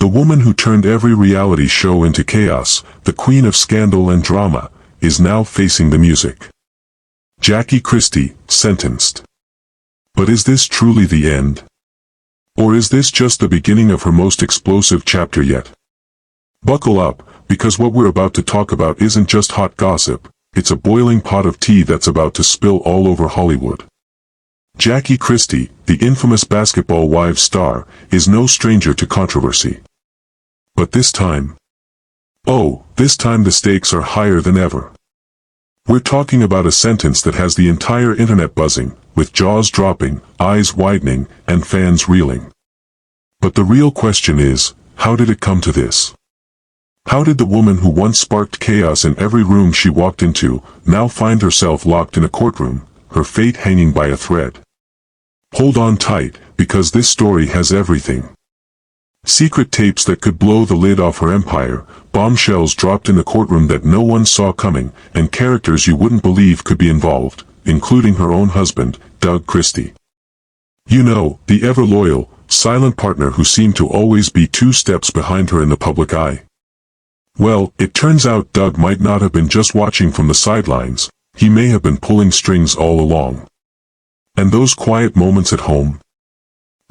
The woman who turned every reality show into chaos, the queen of scandal and drama, is now facing the music. Jackie Christie, sentenced. But is this truly the end? Or is this just the beginning of her most explosive chapter yet? Buckle up, because what we're about to talk about isn't just hot gossip, it's a boiling pot of tea that's about to spill all over Hollywood. Jackie Christie, the infamous Basketball Wives star, is no stranger to controversy. But this time, this time the stakes are higher than ever. We're talking about a sentence that has the entire internet buzzing, with jaws dropping, eyes widening, and fans reeling. But the real question is, how did it come to this? How did the woman who once sparked chaos in every room she walked into, now find herself locked in a courtroom, her fate hanging by a thread? Hold on tight, because this story has everything. Secret tapes that could blow the lid off her empire, bombshells dropped in the courtroom that no one saw coming, and characters you wouldn't believe could be involved, including her own husband, Doug Christie. You know, the ever-loyal, silent partner who seemed to always be 2 steps behind her in the public eye. Well, it turns out Doug might not have been just watching from the sidelines, he may have been pulling strings all along. And those quiet moments at home?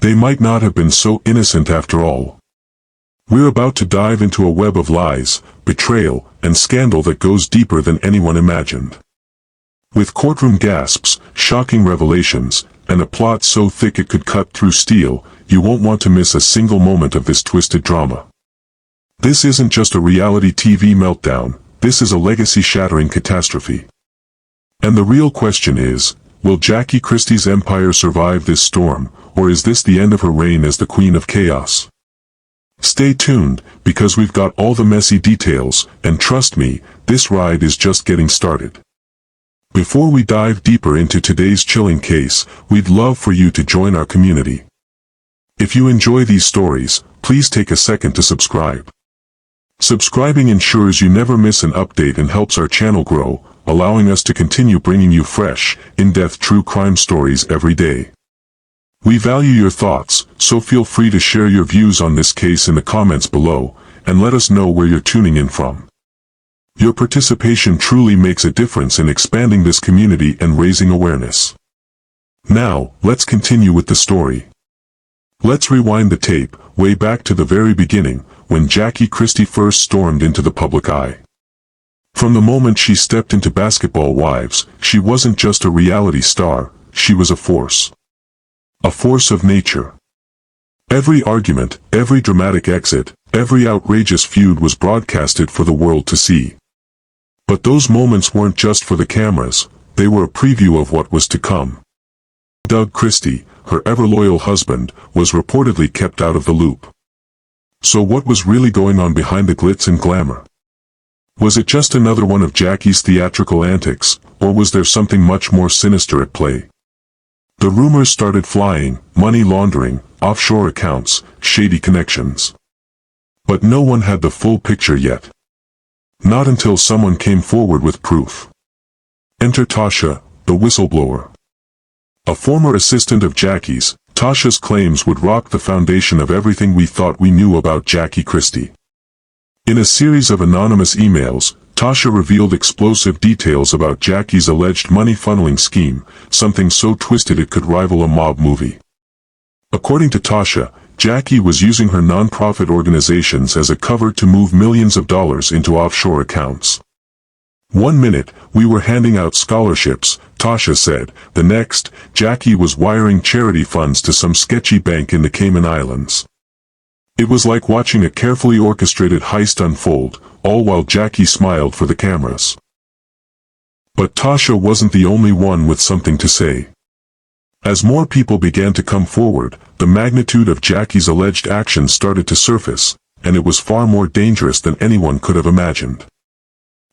They might not have been so innocent after all. We're about to dive into a web of lies, betrayal, and scandal that goes deeper than anyone imagined. With courtroom gasps, shocking revelations, and a plot so thick it could cut through steel, you won't want to miss a single moment of this twisted drama. This isn't just a reality TV meltdown, this is a legacy-shattering catastrophe. And the real question is, will Jackie Christie's empire survive this storm, or is this the end of her reign as the queen of chaos? Stay tuned, because we've got all the messy details, and trust me, this ride is just getting started. Before we dive deeper into today's chilling case, we'd love for you to join our community. If you enjoy these stories, please take a second to subscribe. Subscribing ensures you never miss an update and helps our channel grow, allowing us to continue bringing you fresh, in-depth true crime stories every day. We value your thoughts, so feel free to share your views on this case in the comments below, and let us know where you're tuning in from. Your participation truly makes a difference in expanding this community and raising awareness. Now, let's continue with the story. Let's rewind the tape, way back to the very beginning, when Jackie Christie first stormed into the public eye. From the moment she stepped into Basketball Wives, she wasn't just a reality star, she was a force. A force of nature. Every argument, every dramatic exit, every outrageous feud was broadcasted for the world to see. But those moments weren't just for the cameras, they were a preview of what was to come. Doug Christie, her ever-loyal husband, was reportedly kept out of the loop. So what was really going on behind the glitz and glamour? Was it just another one of Jackie's theatrical antics, or was there something much more sinister at play? The rumors started flying, money laundering, offshore accounts, shady connections. But no one had the full picture yet. Not until someone came forward with proof. Enter Tasha, the whistleblower. A former assistant of Jackie's, Tasha's claims would rock the foundation of everything we thought we knew about Jackie Christie. In a series of anonymous emails, Tasha revealed explosive details about Jackie's alleged money-funneling scheme, something so twisted it could rival a mob movie. According to Tasha, Jackie was using her non-profit organizations as a cover to move millions of dollars into offshore accounts. One minute, we were handing out scholarships, Tasha said. The next, Jackie was wiring charity funds to some sketchy bank in the Cayman Islands. It was like watching a carefully orchestrated heist unfold, all while Jackie smiled for the cameras. But Tasha wasn't the only one with something to say. As more people began to come forward, the magnitude of Jackie's alleged actions started to surface, and it was far more dangerous than anyone could have imagined.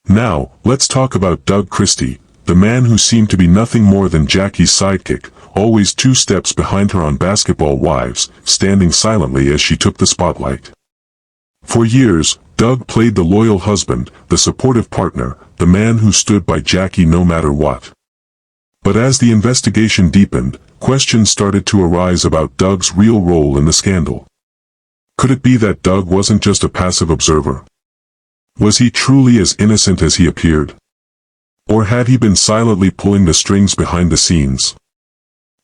Now, let's talk about Doug Christie, the man who seemed to be nothing more than Jackie's sidekick, always 2 steps behind her on Basketball Wives, standing silently as she took the spotlight. For years, Doug played the loyal husband, the supportive partner, the man who stood by Jackie no matter what. But as the investigation deepened, questions started to arise about Doug's real role in the scandal. Could it be that Doug wasn't just a passive observer? Was he truly as innocent as he appeared? Or had he been silently pulling the strings behind the scenes?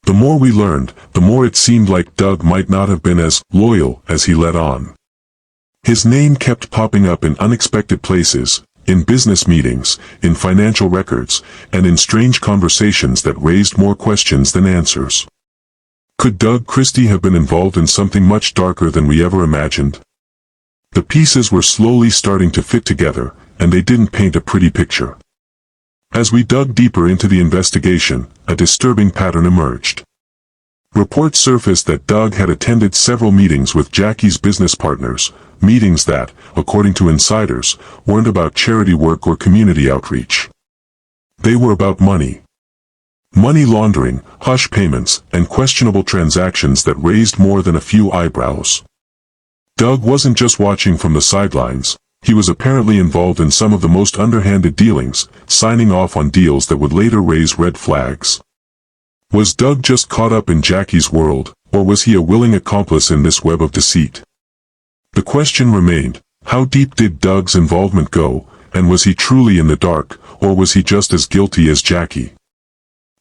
The more we learned, the more it seemed like Doug might not have been as loyal as he let on. His name kept popping up in unexpected places, in business meetings, in financial records, and in strange conversations that raised more questions than answers. Could Doug Christie have been involved in something much darker than we ever imagined? The pieces were slowly starting to fit together, and they didn't paint a pretty picture. As we dug deeper into the investigation, a disturbing pattern emerged. Reports surfaced that Doug had attended several meetings with Jackie's business partners, meetings that, according to insiders, weren't about charity work or community outreach. They were about money. Money laundering, hush payments, and questionable transactions that raised more than a few eyebrows. Doug wasn't just watching from the sidelines. He was apparently involved in some of the most underhanded dealings, signing off on deals that would later raise red flags. Was Doug just caught up in Jackie's world, or was he a willing accomplice in this web of deceit? The question remained, how deep did Doug's involvement go, and was he truly in the dark, or was he just as guilty as Jackie?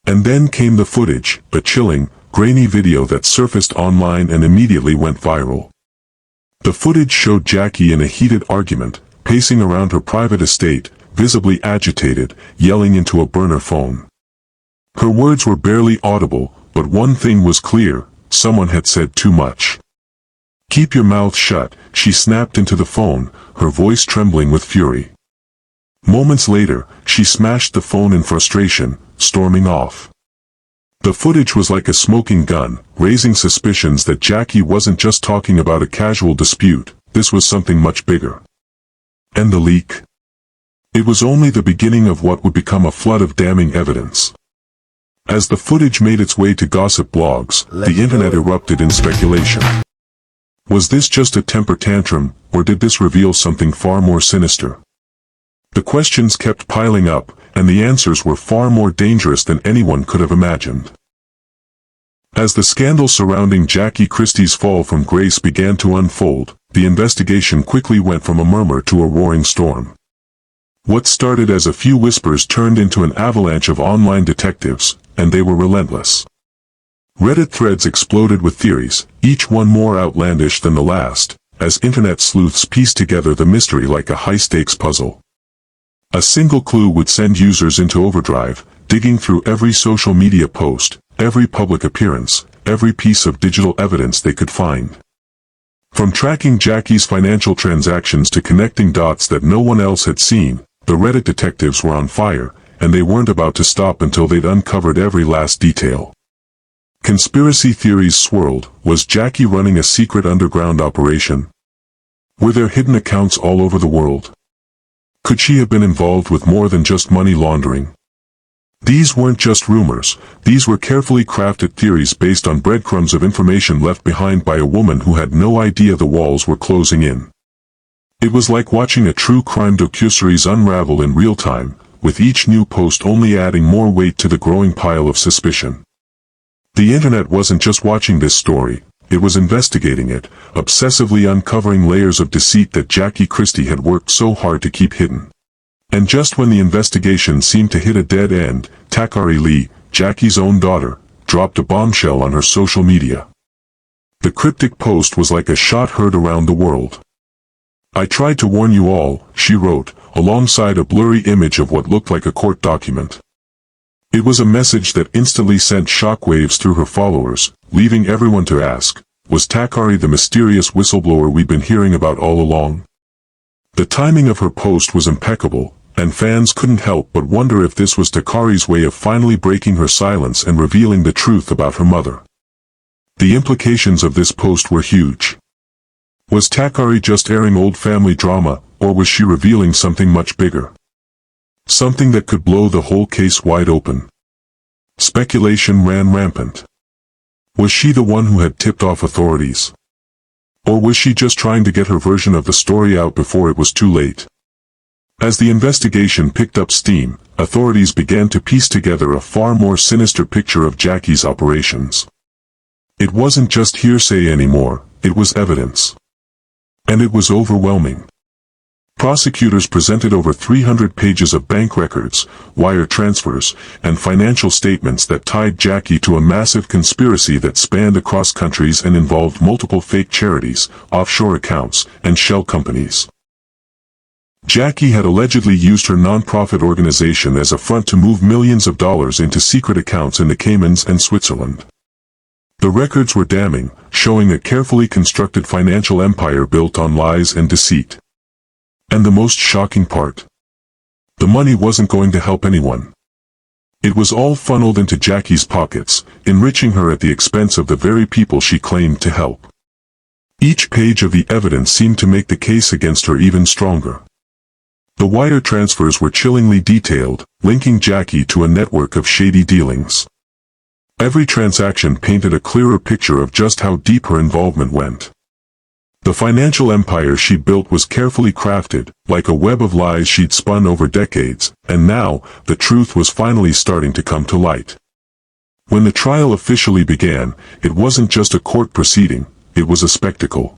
And then came the footage, a chilling, grainy video that surfaced online and immediately went viral. The footage showed Jackie in a heated argument, pacing around her private estate, visibly agitated, yelling into a burner phone. Her words were barely audible, but one thing was clear, someone had said too much. "Keep your mouth shut," she snapped into the phone, her voice trembling with fury. Moments later, she smashed the phone in frustration, storming off. The footage was like a smoking gun, raising suspicions that Jackie wasn't just talking about a casual dispute, this was something much bigger. And the leak? It was only the beginning of what would become a flood of damning evidence. As the footage made its way to gossip blogs, the internet erupted in speculation. Was this just a temper tantrum, or did this reveal something far more sinister? The questions kept piling up, and the answers were far more dangerous than anyone could have imagined. As the scandal surrounding Jackie Christie's fall from grace began to unfold, the investigation quickly went from a murmur to a roaring storm. What started as a few whispers turned into an avalanche of online detectives, and they were relentless. Reddit threads exploded with theories, each one more outlandish than the last, as internet sleuths pieced together the mystery like a high-stakes puzzle. A single clue would send users into overdrive, digging through every social media post, every public appearance, every piece of digital evidence they could find. From tracking Jackie's financial transactions to connecting dots that no one else had seen, the Reddit detectives were on fire, and they weren't about to stop until they'd uncovered every last detail. Conspiracy theories swirled. Was Jackie running a secret underground operation? Were there hidden accounts all over the world? Could she have been involved with more than just money laundering? These weren't just rumors, these were carefully crafted theories based on breadcrumbs of information left behind by a woman who had no idea the walls were closing in. It was like watching a true crime docuseries unravel in real time, with each new post only adding more weight to the growing pile of suspicion. The internet wasn't just watching this story, it was investigating it, obsessively uncovering layers of deceit that Jackie Christie had worked so hard to keep hidden. And just when the investigation seemed to hit a dead end, Takari Lee, Jackie's own daughter, dropped a bombshell on her social media. The cryptic post was like a shot heard around the world. "I tried to warn you all," she wrote, alongside a blurry image of what looked like a court document. It was a message that instantly sent shockwaves through her followers, leaving everyone to ask, was Takari the mysterious whistleblower we'd been hearing about all along? The timing of her post was impeccable, and fans couldn't help but wonder if this was Takari's way of finally breaking her silence and revealing the truth about her mother. The implications of this post were huge. Was Takari just airing old family drama, or was she revealing something much bigger? Something that could blow the whole case wide open. Speculation ran rampant. Was she the one who had tipped off authorities? Or was she just trying to get her version of the story out before it was too late? As the investigation picked up steam, authorities began to piece together a far more sinister picture of Jackie's operations. It wasn't just hearsay anymore, it was evidence. And it was overwhelming. Prosecutors presented over 300 pages of bank records, wire transfers, and financial statements that tied Jackie to a massive conspiracy that spanned across countries and involved multiple fake charities, offshore accounts, and shell companies. Jackie had allegedly used her non-profit organization as a front to move millions of dollars into secret accounts in the Caymans and Switzerland. The records were damning, showing a carefully constructed financial empire built on lies and deceit. And the most shocking part: the money wasn't going to help anyone. It was all funneled into Jackie's pockets, enriching her at the expense of the very people she claimed to help. Each page of the evidence seemed to make the case against her even stronger. The wire transfers were chillingly detailed, linking Jackie to a network of shady dealings. Every transaction painted a clearer picture of just how deep her involvement went. The financial empire she'd built was carefully crafted, like a web of lies she'd spun over decades, and now, the truth was finally starting to come to light. When the trial officially began, it wasn't just a court proceeding, it was a spectacle.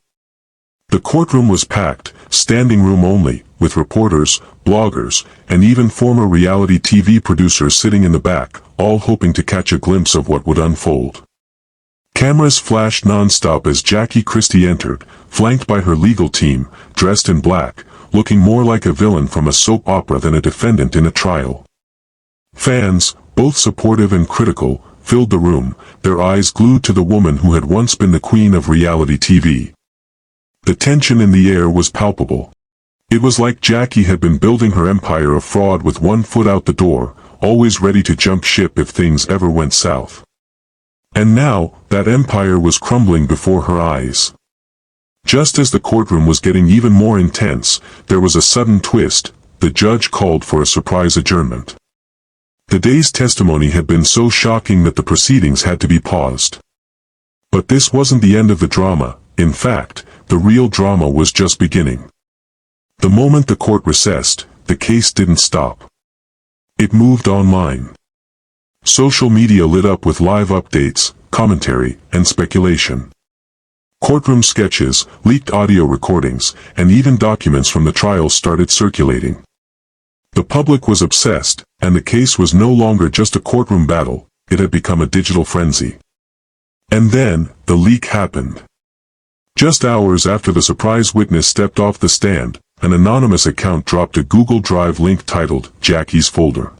The courtroom was packed, standing room only, with reporters, bloggers, and even former reality TV producers sitting in the back, all hoping to catch a glimpse of what would unfold. Cameras flashed non-stop as Jackie Christie entered, flanked by her legal team, dressed in black, looking more like a villain from a soap opera than a defendant in a trial. Fans, both supportive and critical, filled the room, their eyes glued to the woman who had once been the queen of reality TV. The tension in the air was palpable. It was like Jackie had been building her empire of fraud with one foot out the door, always ready to jump ship if things ever went south. And now, that empire was crumbling before her eyes. Just as the courtroom was getting even more intense, there was a sudden twist. The judge called for a surprise adjournment. The day's testimony had been so shocking that the proceedings had to be paused. But this wasn't the end of the drama. In fact, the real drama was just beginning. The moment the court recessed, the case didn't stop. It moved online. Social media lit up with live updates, commentary, and speculation. Courtroom sketches, leaked audio recordings, and even documents from the trial started circulating. The public was obsessed, and the case was no longer just a courtroom battle, it had become a digital frenzy. And then, the leak happened. Just hours after the surprise witness stepped off the stand, an anonymous account dropped a Google Drive link titled, "Jackie's Folder."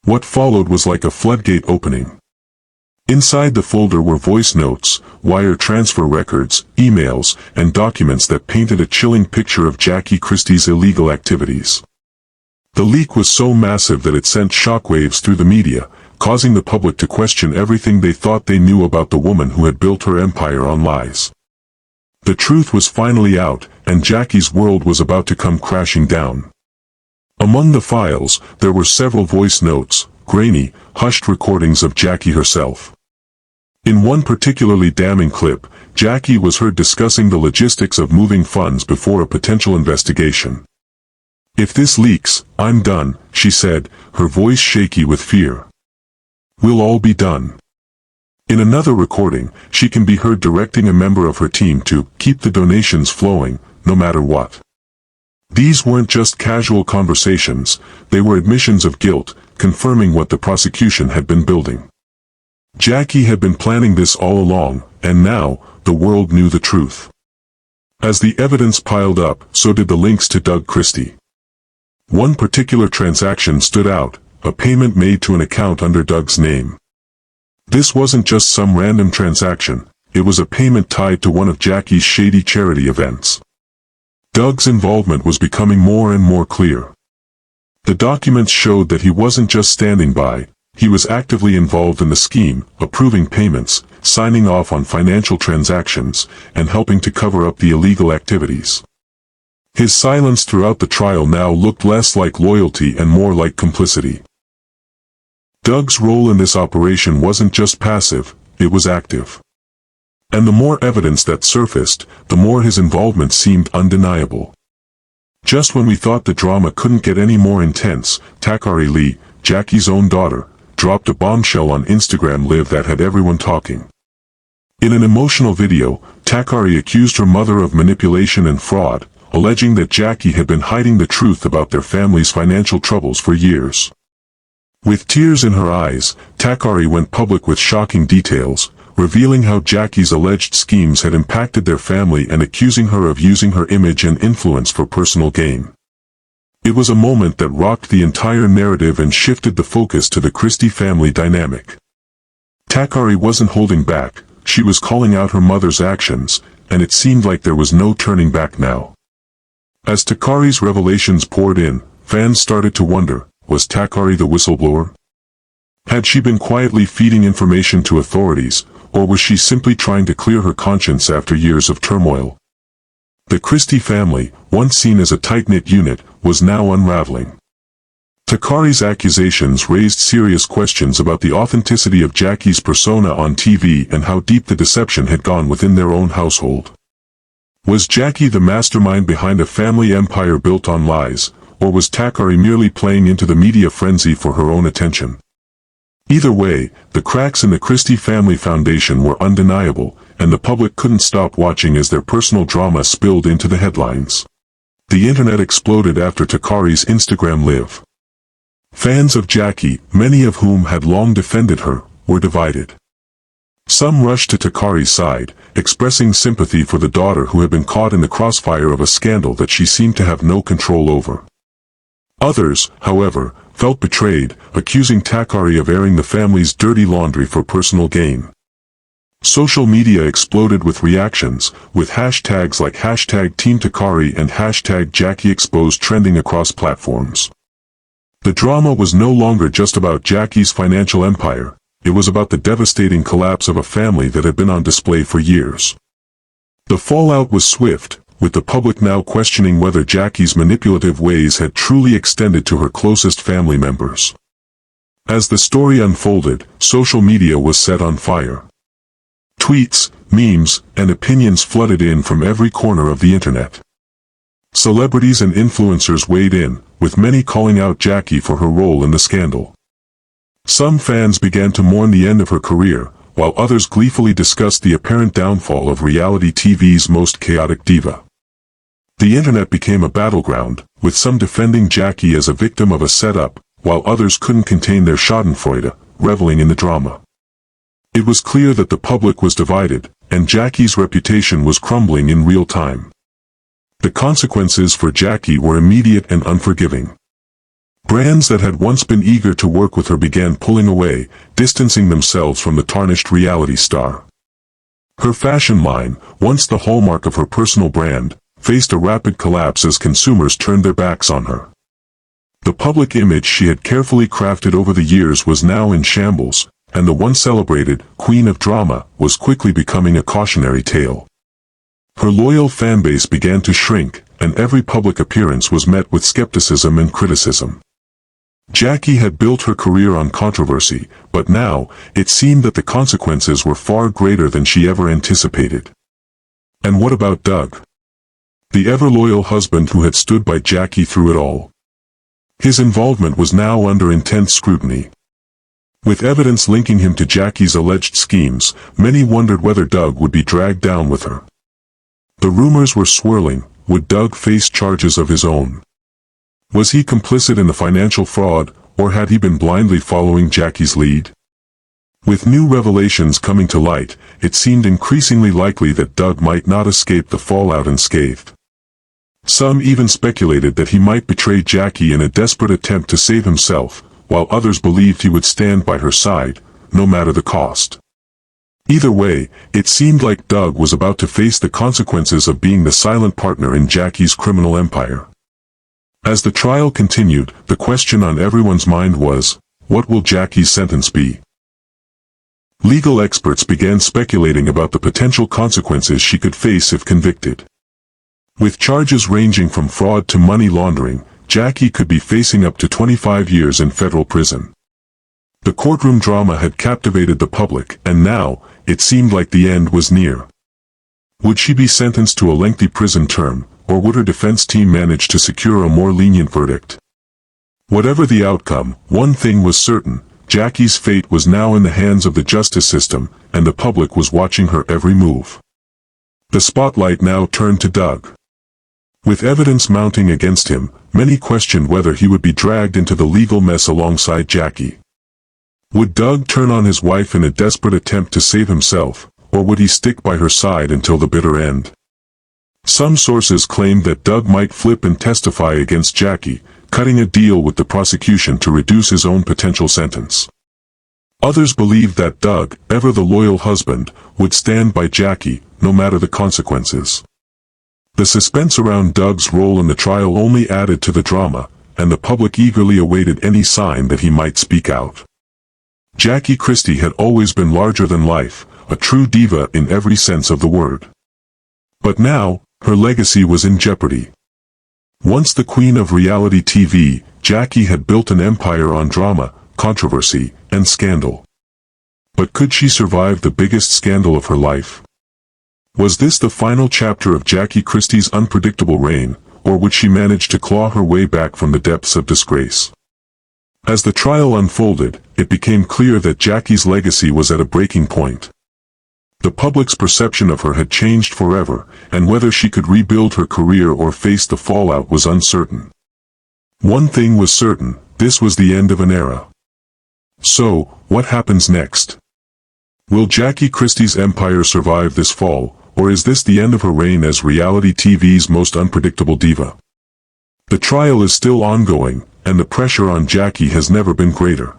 What followed was like a floodgate opening. Inside the folder were voice notes, wire transfer records, emails, and documents that painted a chilling picture of Jackie Christie's illegal activities. The leak was so massive that it sent shockwaves through the media, causing the public to question everything they thought they knew about the woman who had built her empire on lies. The truth was finally out, and Jackie's world was about to come crashing down. Among the files, there were several voice notes, grainy, hushed recordings of Jackie herself. In one particularly damning clip, Jackie was heard discussing the logistics of moving funds before a potential investigation. "If this leaks, I'm done," she said, her voice shaky with fear. "We'll all be done." In another recording, she can be heard directing a member of her team to keep the donations flowing, no matter what. These weren't just casual conversations, they were admissions of guilt, confirming what the prosecution had been building. Jackie had been planning this all along, and now, the world knew the truth. As the evidence piled up, so did the links to Doug Christie. One particular transaction stood out, a payment made to an account under Doug's name. This wasn't just some random transaction, it was a payment tied to one of Jackie's shady charity events. Doug's involvement was becoming more and more clear. The documents showed that he wasn't just standing by, he was actively involved in the scheme, approving payments, signing off on financial transactions, and helping to cover up the illegal activities. His silence throughout the trial now looked less like loyalty and more like complicity. Doug's role in this operation wasn't just passive, it was active. And the more evidence that surfaced, the more his involvement seemed undeniable. Just when we thought the drama couldn't get any more intense, Takari Lee, Jackie's own daughter, dropped a bombshell on Instagram Live that had everyone talking. In an emotional video, Takari accused her mother of manipulation and fraud, alleging that Jackie had been hiding the truth about their family's financial troubles for years. With tears in her eyes, Takari went public with shocking details, revealing how Jackie's alleged schemes had impacted their family and accusing her of using her image and influence for personal gain. It was a moment that rocked the entire narrative and shifted the focus to the Christie family dynamic. Takari wasn't holding back, she was calling out her mother's actions, and it seemed like there was no turning back now. As Takari's revelations poured in, fans started to wonder, was Takari the whistleblower? Had she been quietly feeding information to authorities, or was she simply trying to clear her conscience after years of turmoil? The Christie family, once seen as a tight-knit unit, was now unraveling. Takari's accusations raised serious questions about the authenticity of Jackie's persona on TV and how deep the deception had gone within their own household. Was Jackie the mastermind behind a family empire built on lies, or was Takari merely playing into the media frenzy for her own attention? Either way, the cracks in the Christie family foundation were undeniable, and the public couldn't stop watching as their personal drama spilled into the headlines. The internet exploded after Takari's Instagram Live. Fans of Jackie, many of whom had long defended her, were divided. Some rushed to Takari's side, expressing sympathy for the daughter who had been caught in the crossfire of a scandal that she seemed to have no control over. Others, however, felt betrayed, accusing Takari of airing the family's dirty laundry for personal gain. Social media exploded with reactions, with hashtags like #TeamTakari and #JackieExposed trending across platforms. The drama was no longer just about Jackie's financial empire, it was about the devastating collapse of a family that had been on display for years. The fallout was swift, with the public now questioning whether Jackie's manipulative ways had truly extended to her closest family members. As the story unfolded, social media was set on fire. Tweets, memes, and opinions flooded in from every corner of the internet. Celebrities and influencers weighed in, with many calling out Jackie for her role in the scandal. Some fans began to mourn the end of her career, while others gleefully discussed the apparent downfall of reality TV's most chaotic diva. The internet became a battleground, with some defending Jackie as a victim of a setup, while others couldn't contain their schadenfreude, reveling in the drama. It was clear that the public was divided, and Jackie's reputation was crumbling in real time. The consequences for Jackie were immediate and unforgiving. Brands that had once been eager to work with her began pulling away, distancing themselves from the tarnished reality star. Her fashion line, once the hallmark of her personal brand, faced a rapid collapse as consumers turned their backs on her. The public image she had carefully crafted over the years was now in shambles, and the once celebrated Queen of Drama was quickly becoming a cautionary tale. Her loyal fanbase began to shrink, and every public appearance was met with skepticism and criticism. Jackie had built her career on controversy, but now, it seemed that the consequences were far greater than she ever anticipated. And what about Doug? The ever-loyal husband who had stood by Jackie through it all. His involvement was now under intense scrutiny. With evidence linking him to Jackie's alleged schemes, many wondered whether Doug would be dragged down with her. The rumors were swirling, would Doug face charges of his own? Was he complicit in the financial fraud, or had he been blindly following Jackie's lead? With new revelations coming to light, it seemed increasingly likely that Doug might not escape the fallout unscathed. Some even speculated that he might betray Jackie in a desperate attempt to save himself, while others believed he would stand by her side, no matter the cost. Either way, it seemed like Doug was about to face the consequences of being the silent partner in Jackie's criminal empire. As the trial continued, the question on everyone's mind was, what will Jackie's sentence be? Legal experts began speculating about the potential consequences she could face if convicted. With charges ranging from fraud to money laundering, Jackie could be facing up to 25 years in federal prison. The courtroom drama had captivated the public, and now, it seemed like the end was near. Would she be sentenced to a lengthy prison term, or would her defense team manage to secure a more lenient verdict? Whatever the outcome, one thing was certain, Jackie's fate was now in the hands of the justice system, and the public was watching her every move. The spotlight now turned to Doug. With evidence mounting against him, many questioned whether he would be dragged into the legal mess alongside Jackie. Would Doug turn on his wife in a desperate attempt to save himself, or would he stick by her side until the bitter end? Some sources claimed that Doug might flip and testify against Jackie, cutting a deal with the prosecution to reduce his own potential sentence. Others believed that Doug, ever the loyal husband, would stand by Jackie, no matter the consequences. The suspense around Doug's role in the trial only added to the drama, and the public eagerly awaited any sign that he might speak out. Jackie Christie had always been larger than life, a true diva in every sense of the word. But now, her legacy was in jeopardy. Once the queen of reality TV, Jackie had built an empire on drama, controversy, and scandal. But could she survive the biggest scandal of her life? Was this the final chapter of Jackie Christie's unpredictable reign, or would she manage to claw her way back from the depths of disgrace? As the trial unfolded, it became clear that Jackie's legacy was at a breaking point. The public's perception of her had changed forever, and whether she could rebuild her career or face the fallout was uncertain. One thing was certain, this was the end of an era. So, what happens next? Will Jackie Christie's empire survive this fall, or is this the end of her reign as reality TV's most unpredictable diva? The trial is still ongoing, and the pressure on Jackie has never been greater.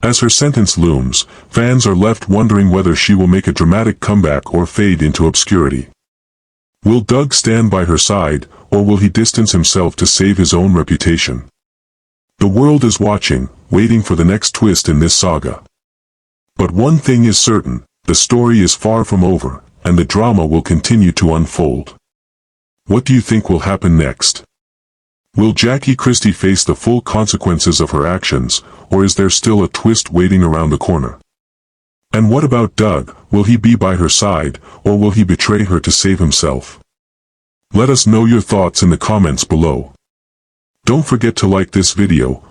As her sentence looms, fans are left wondering whether she will make a dramatic comeback or fade into obscurity. Will Doug stand by her side, or will he distance himself to save his own reputation? The world is watching, waiting for the next twist in this saga. But one thing is certain, the story is far from over, and the drama will continue to unfold. What do you think will happen next? Will Jackie Christie face the full consequences of her actions, or is there still a twist waiting around the corner? And what about Doug? Will he be by her side, or will he betray her to save himself? Let us know your thoughts in the comments below. Don't forget to like this video,